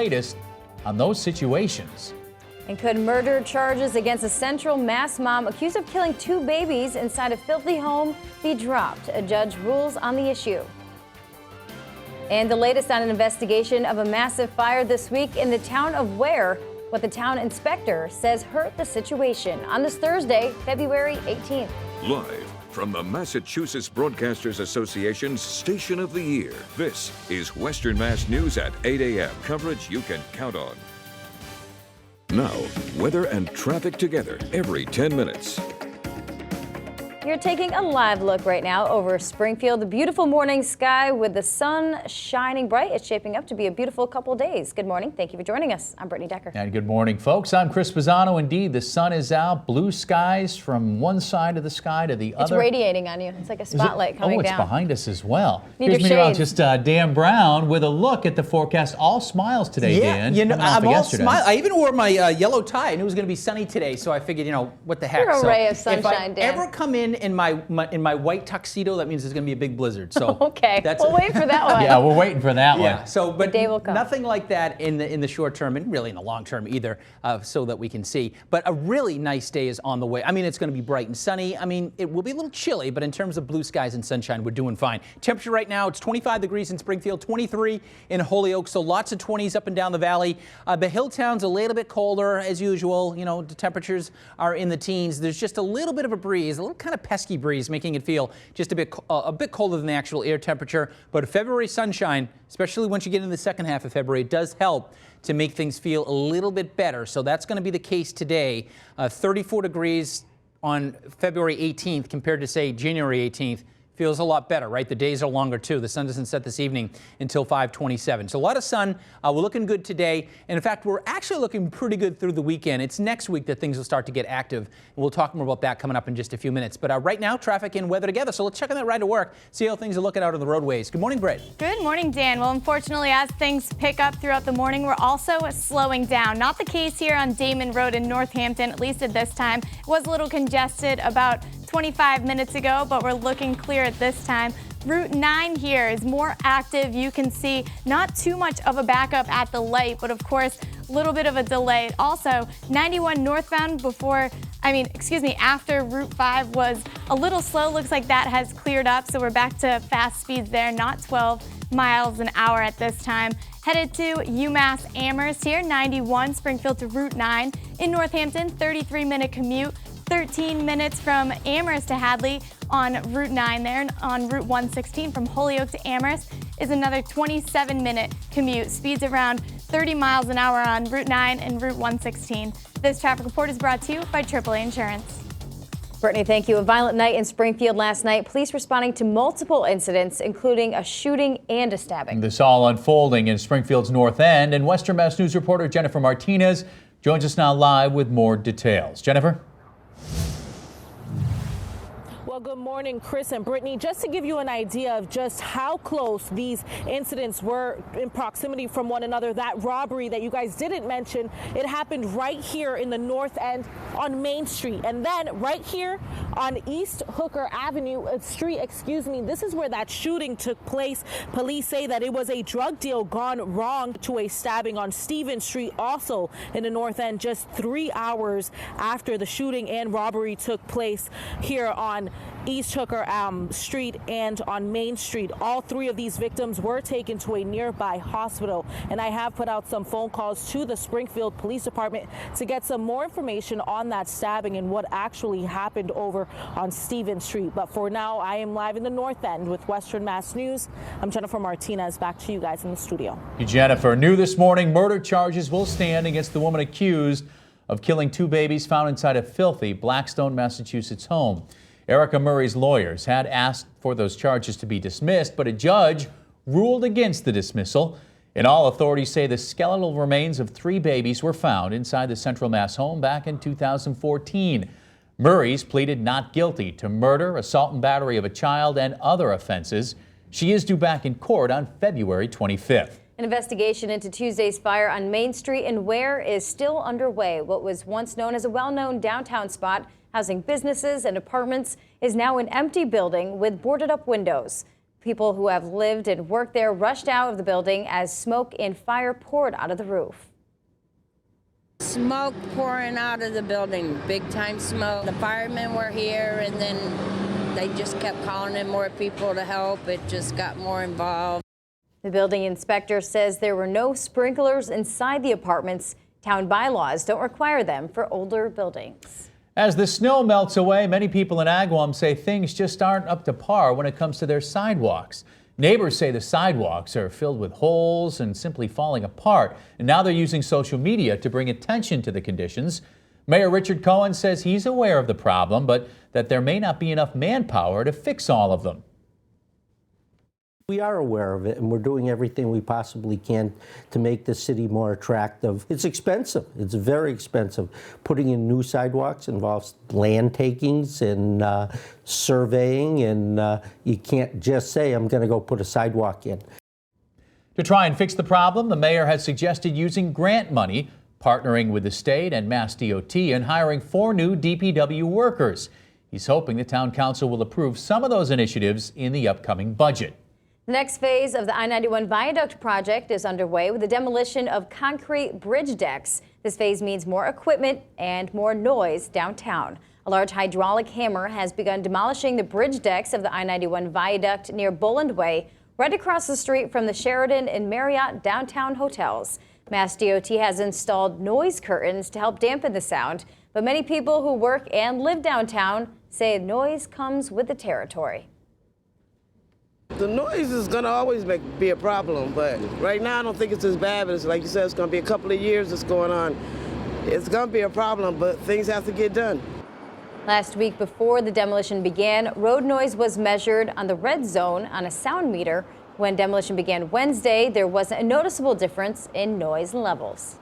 Latest on those situations. And could murder charges against a Central Mass mom accused of killing 2 babies inside a filthy home be dropped? A judge rules on the issue. And the latest on an investigation of a massive fire this week in the town of Ware, what the town inspector says hurt the situation on this Thursday, February 18th. Live from the Massachusetts Broadcasters Association's Station of the Year, this is Western Mass News at 8 a.m. Coverage you can count on. Now, weather and traffic together every 10 minutes. You're taking a live look right now over Springfield. The beautiful morning sky with the sun shining bright. It's shaping up to be a beautiful couple days. Good morning. Thank you for joining us. I'm Brittany Decker. And good morning, folks. I'm Chris Pisano. Indeed, the sun is out. Blue skies from one side of the sky to the other. It's radiating on you. It's like a spotlight coming down. Oh, it's behind us as well. Need Here's your meteorologist shades. Dan Brown with a look at the forecast. All smiles today, Dan. You know, coming off I'm of all yesterday. smile. I even wore my yellow tie. I knew it was going to be sunny today, so I figured, what the heck. You're a so ray of sunshine, if I Dan. ever come in my white tuxedo, that means there's going to be a big blizzard. So Okay, we'll wait for that one. Yeah, we're waiting for that Yeah. one. So, but day will come. nothing like that in the short term, and really in the long term either, so that we can see. But a really nice day is on the way. I mean, it's going to be bright and sunny. I mean, it will be a little chilly, but in terms of blue skies and sunshine, we're doing fine. Temperature right now, it's 25 degrees in Springfield, 23 in Holyoke, so lots of 20s up and down the valley. The hill town's a little bit colder as usual. The temperatures are in the teens. There's just a little bit of a breeze, a little kind of pesky breeze, making it feel just a bit colder than the actual air temperature. But February sunshine, especially once you get into the second half of February, it does help to make things feel a little bit better. So that's going to be the case today. 34 degrees on February 18th compared to, say, January 18th. Feels a lot better, right? The days are longer, too. The sun doesn't set this evening until 5:27. So a lot of sun. We're looking good today. And in fact, we're actually looking pretty good through the weekend. It's next week that things will start to get active. And we'll talk more about that coming up in just a few minutes. But right now, traffic and weather together. So let's check on that ride to work, see how things are looking out on the roadways. Good morning, Britt. Good morning, Dan. Well, unfortunately, as things pick up throughout the morning, we're also slowing down. Not the case here on Damon Road in Northampton, at least at this time. It was a little congested about 25 minutes ago, but we're looking clear at this time. Route 9 here is more active. You can see not too much of a backup at the light, but of course, a little bit of a delay. Also, 91 northbound after Route 5 was a little slow. Looks like that has cleared up, so we're back to fast speeds there, not 12 miles an hour at this time. Headed to UMass Amherst here, 91 Springfield to Route 9. In Northampton, 33-minute commute. 13 minutes from Amherst to Hadley on Route 9 there. And on Route 116 from Holyoke to Amherst is another 27-minute commute. Speeds around 30 miles an hour on Route 9 and Route 116. This traffic report is brought to you by AAA Insurance. Brittany, thank you. A violent night in Springfield last night. Police responding to multiple incidents, including a shooting and a stabbing. This all unfolding in Springfield's North End. And Western Mass News reporter Jennifer Martinez joins us now live with more details. Jennifer? Well, good morning, Chris and Brittany. Just to give you an idea of just how close these incidents were in proximity from one another, that robbery that you guys didn't mention, it happened right here in the North End on Main Street. And then right here on East Hooker Avenue Street, this is where that shooting took place. Police say that it was a drug deal gone wrong to a stabbing on Stevens Street, also in the North End, just 3 hours after the shooting and robbery took place here on East Hooker Street and on Main Street. All 3 of these victims were taken to a nearby hospital, and I have put out some phone calls to the Springfield Police Department to get some more information on that stabbing and what actually happened over on Stevens Street. But for now, I am live in the North End with Western Mass News. I'm Jennifer Martinez. Back to you guys in the studio. Jennifer, new this morning, murder charges will stand against the woman accused of killing 2 babies found inside a filthy Blackstone, Massachusetts home. Erica Murray's lawyers had asked for those charges to be dismissed, but a judge ruled against the dismissal. And all authorities say the skeletal remains of 3 babies were found inside the Central Mass home back in 2014. Murray's pleaded not guilty to murder, assault and battery of a child, and other offenses. She is due back in court on February 25th. An investigation into Tuesday's fire on Main Street in Ware is still underway. What was once known as a well-known downtown spot housing businesses and apartments is now an empty building with boarded up windows. People who have lived and worked there rushed out of the building as smoke and fire poured out of the roof. Smoke pouring out of the building, big time smoke. The firemen were here and then they just kept calling in more people to help. It just got more involved. The building inspector says there were no sprinklers inside the apartments. Town bylaws don't require them for older buildings. As the snow melts away, many people in Agawam say things just aren't up to par when it comes to their sidewalks. Neighbors say the sidewalks are filled with holes and simply falling apart, and now they're using social media to bring attention to the conditions. Mayor Richard Cohen says he's aware of the problem, but that there may not be enough manpower to fix all of them. We are aware of it, and we're doing everything we possibly can to make the city more attractive. It's expensive. It's very expensive. Putting in new sidewalks involves land takings and surveying, and you can't just say, I'm going to go put a sidewalk in. To try and fix the problem, the mayor has suggested using grant money, partnering with the state and Mass DOT, and hiring 4 new DPW workers. He's hoping the town council will approve some of those initiatives in the upcoming budget. The next phase of the I-91 viaduct project is underway with the demolition of concrete bridge decks. This phase means more equipment and more noise downtown. A large hydraulic hammer has begun demolishing the bridge decks of the I-91 viaduct near Boland Way, right across the street from the Sheraton and Marriott downtown hotels. Mass DOT has installed noise curtains to help dampen the sound, but many people who work and live downtown say noise comes with the territory. The noise is going to always be a problem, but right now I don't think it's as bad, but it's like you said, it's going to be a couple of years that's going on. It's going to be a problem, but things have to get done. Last week, before the demolition began, road noise was measured on the red zone on a sound meter. When demolition began Wednesday, there wasn't a noticeable difference in noise levels.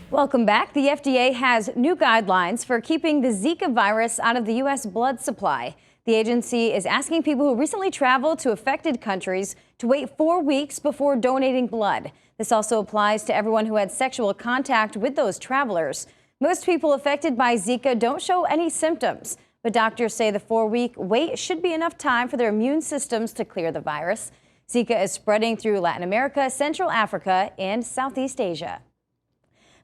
Welcome back. The FDA has new guidelines for keeping the Zika virus out of the U.S. blood supply. The agency is asking people who recently traveled to affected countries to wait 4 weeks before donating blood. This also applies to everyone who had sexual contact with those travelers. Most people affected by Zika don't show any symptoms, but doctors say the 4-week wait should be enough time for their immune systems to clear the virus. Zika is spreading through Latin America, Central Africa, and Southeast Asia.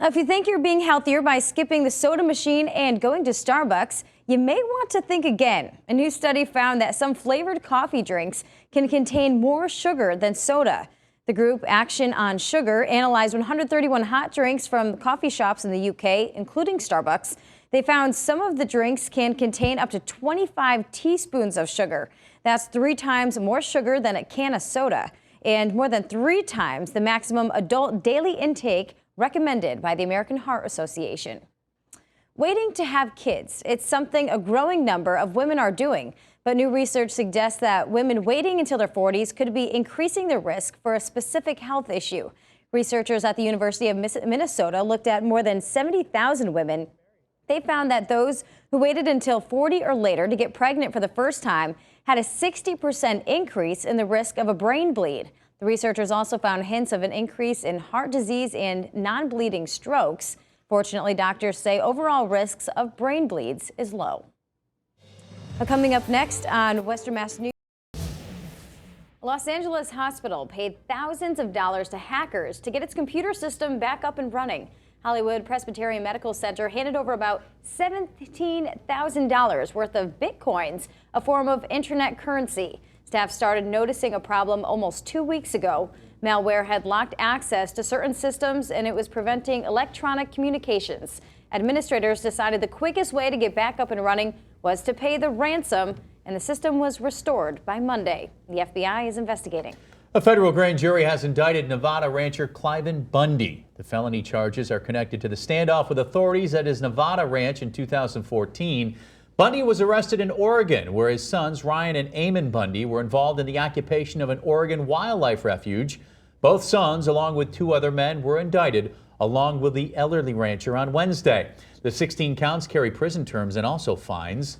Now, if you think you're being healthier by skipping the soda machine and going to Starbucks, you may want to think again. A new study found that some flavored coffee drinks can contain more sugar than soda. The group Action on Sugar analyzed 131 hot drinks from coffee shops in the UK, including Starbucks. They found some of the drinks can contain up to 25 teaspoons of sugar. That's 3 times more sugar than a can of soda, and more than 3 times the maximum adult daily intake recommended by the American Heart Association. Waiting to have kids, it's something a growing number of women are doing, but new research suggests that women waiting until their 40s could be increasing their risk for a specific health issue. Researchers at the University of Minnesota looked at more than 70,000 women. They found that those who waited until 40 or later to get pregnant for the first time had a 60% increase in the risk of a brain bleed. The researchers also found hints of an increase in heart disease and non-bleeding strokes. Fortunately, doctors say overall risks of brain bleeds is low. Coming up next on Western Mass News, a Los Angeles hospital paid thousands of dollars to hackers to get its computer system back up and running. Hollywood Presbyterian Medical Center handed over about $17,000 worth of bitcoins, a form of internet currency. Staff started noticing a problem almost 2 weeks ago. Malware had locked access to certain systems and it was preventing electronic communications. Administrators decided the quickest way to get back up and running was to pay the ransom, and the system was restored by Monday. The FBI is investigating. A federal grand jury has indicted Nevada rancher Cliven Bundy. The felony charges are connected to the standoff with authorities at his Nevada ranch in 2014. Bundy was arrested in Oregon, where his sons Ryan and Eamon Bundy were involved in the occupation of an Oregon wildlife refuge. Both sons, along with 2 other men, were indicted, along with the elderly rancher on Wednesday. The 16 counts carry prison terms and also fines.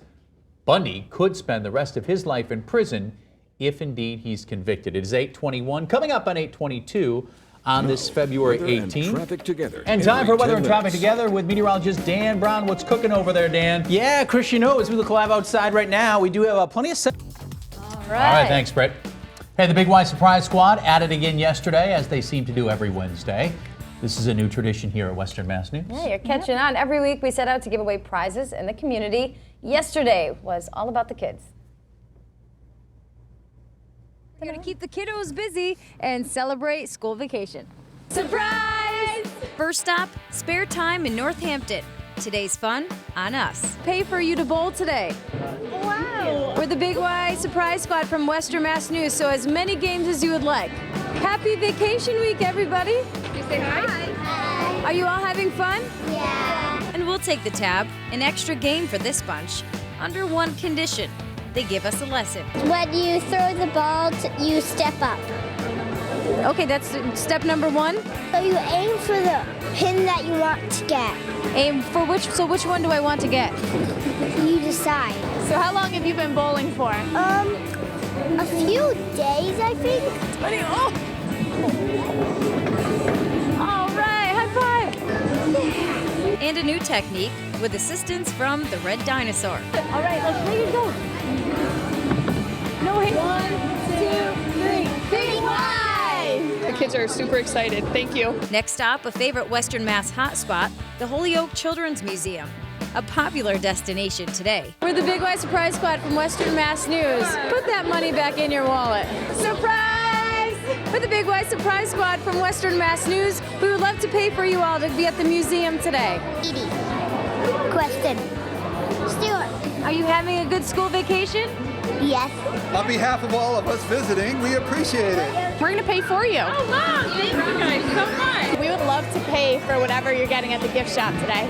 Bundy could spend the rest of his life in prison if indeed he's convicted. It is 8:21. Coming up on 8:22 on this February 18th. Traffic together. And time for weather and traffic minutes. together with meteorologist Dan Brown. What's cooking over there, Dan? Yeah, Chris, you know, as we look live outside right now, we do have plenty of sun. All right, thanks, Britt. Hey, the Big Y Surprise Squad at it again yesterday, as they seem to do every Wednesday. This is a new tradition here at Western Mass News. Yeah, you're catching on. Every week we set out to give away prizes in the community. Yesterday was all about the kids. We're going to keep the kiddos busy and celebrate school vacation. Surprise! First stop, Spare Time in Northampton. Today's fun on us. Pay for you to bowl today. Wow! We're the Big Y Surprise Squad from Western Mass News, so as many games as you would like. Happy vacation week, everybody. You say hi. Hi. Are you all having fun? Yeah. And we'll take the tab, an extra game for this bunch, under one condition. They give us a lesson. When you throw the ball, you step up. Okay, that's step number one. So you aim for the pin that you want to get. Aim for which? So which one do I want to get? You decide. So how long have you been bowling for? A few days, I think. All right, high five. And a new technique with assistance from the Red Dinosaur. All right, let's make it go. No hit. 1, 2, 3. Big Y! The kids are super excited. Thank you. Next stop, a favorite Western Mass hotspot, the Holyoke Children's Museum. A popular destination today. We're the Big Y Surprise Squad from Western Mass News. Put that money back in your wallet. Surprise! We're the Big Y Surprise Squad from Western Mass News. We would love to pay for you all to be at the museum today. Edie. Question. Stuart. Are you having a good school vacation? Yes. On behalf of all of us visiting, we appreciate it. We're going to pay for you. Oh, wow. Thank you guys so much. We would love to pay for whatever you're getting at the gift shop today.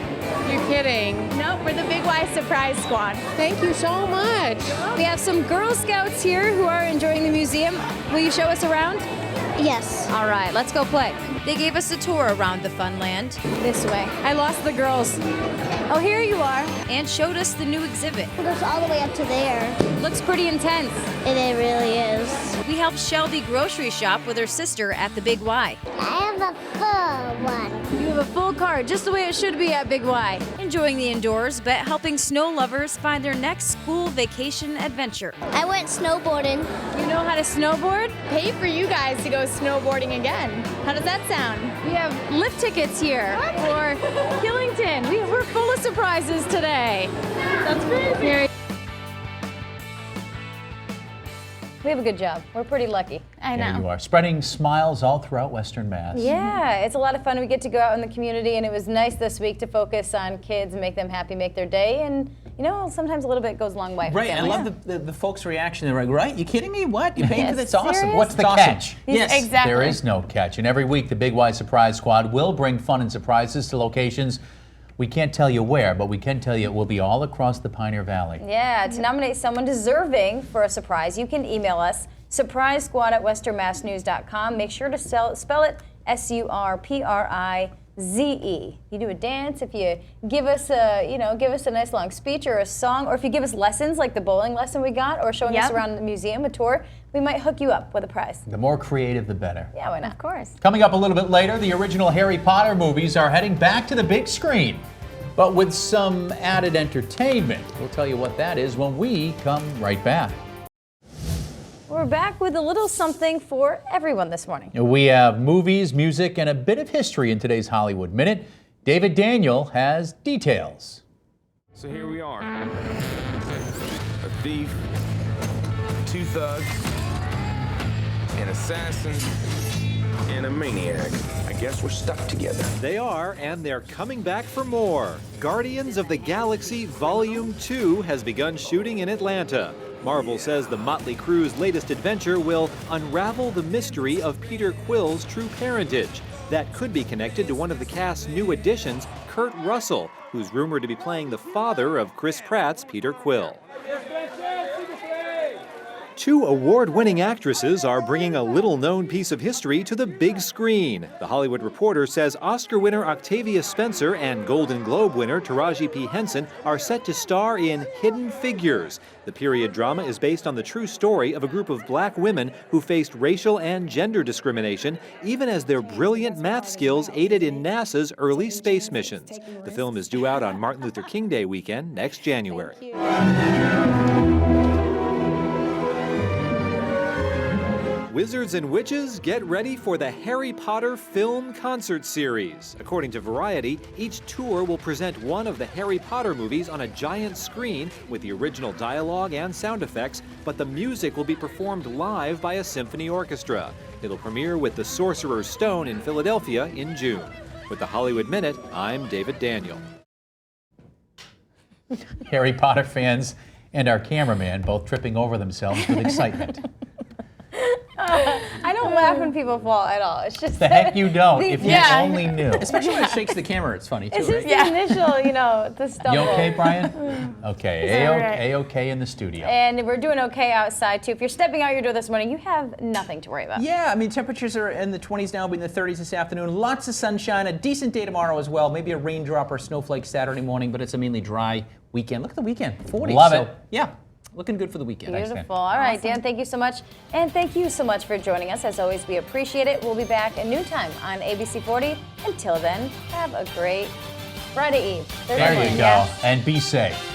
You're kidding. Nope, we're the Big Y Surprise Squad. Thank you so much. We have some Girl Scouts here who are enjoying the museum. Will you show us around? Yes. All right, let's go play. They gave us a tour around the fun land. This way. I lost the girls. Oh, here you are. And showed us the new exhibit. It goes all the way up to there. Looks pretty intense. It really is. We helped Shelby grocery shop with her sister at the Big Y. I have a full one. You have a full cart, just the way it should be at Big Y. Enjoying the indoors, but helping snow lovers find their next school vacation adventure. I went snowboarding. You know how to snowboard? Pay for you guys to go snowboarding again. How does that sound? We have lift tickets here for Killington. We're full of surprises today. That's crazy. We have a good job. We're pretty lucky. I know. There you are, spreading smiles all throughout Western Mass. Yeah, it's a lot of fun. We get to go out in the community, and it was nice this week to focus on kids and make them happy, make their day. And, you know, sometimes a little bit goes a long way. Right, I love the folks' reaction. They're like, right? You kidding me? What? You paid for this? Awesome. Serious? What's the Awesome. catch? Yes. Exactly. There is no catch. And every week, the Big Y Surprise Squad will bring fun and surprises to locations. We can't tell you where, but we can tell you it will be all across the Pioneer Valley. Yeah, to nominate someone deserving for a surprise, you can email us, surprisesquad@westernmassnews.com. Make sure to spell it SURPRIZE. You do a dance if you give us a, give us a nice long speech or a song, or if you give us lessons like the bowling lesson we got, or showing us around the museum, a tour, we might hook you up with a prize. The more creative, the better. Yeah, why not? Of course. Coming up a little bit later, the original Harry Potter movies are heading back to the big screen, but with some added entertainment. We'll tell you what that is when we come right back. We're back with a little something for everyone this morning. We have movies, music, and a bit of history in today's Hollywood Minute. David Daniel has details. So here we are. A thief, two thugs, an assassin, and a maniac. I guess we're stuck together. They are, and they're coming back for more. Guardians of the Galaxy Volume 2 has begun shooting in Atlanta. Marvel says the Motley Crue's latest adventure will unravel the mystery of Peter Quill's true parentage. That could be connected to one of the cast's new additions, Kurt Russell, who's rumored to be playing the father of Chris Pratt's Peter Quill. Two award-winning actresses are bringing a little-known piece of history to the big screen. The Hollywood Reporter says Oscar winner Octavia Spencer and Golden Globe winner Taraji P. Henson are set to star in Hidden Figures. The period drama is based on the true story of a group of black women who faced racial and gender discrimination, even as their brilliant math skills aided in NASA's early space missions. The film is due out on Martin Luther King Day weekend next January. Wizards and witches, get ready for the Harry Potter Film Concert Series. According to Variety, each tour will present one of the Harry Potter movies on a giant screen with the original dialogue and sound effects, but the music will be performed live by a symphony orchestra. It'll premiere with the Sorcerer's Stone in Philadelphia in June. With the Hollywood Minute, I'm David Daniel. Harry Potter fans and our cameraman both tripping over themselves with excitement. I don't laugh when people fall at all. It's just The heck you don't, if you only knew. Especially when it shakes the camera, it's funny too, It's right? just the initial, the stumble. You okay, Brian? Okay, A-okay in the studio. And we're doing okay outside too. If you're stepping out your door this morning, you have nothing to worry about. Yeah, I mean, temperatures are in the 20s now, be in the 30s this afternoon. Lots of sunshine, a decent day tomorrow as well. Maybe a raindrop or snowflake Saturday morning, but it's a mainly dry weekend. Look at the weekend, 40. Love so, it. Yeah, looking good for the weekend. Beautiful. All right, Dan, thank you so much. And thank you so much for joining us. As always, we appreciate it. We'll be back at noon time on ABC 40. Until then, have a great Friday Eve. There you go. Yes. And be safe.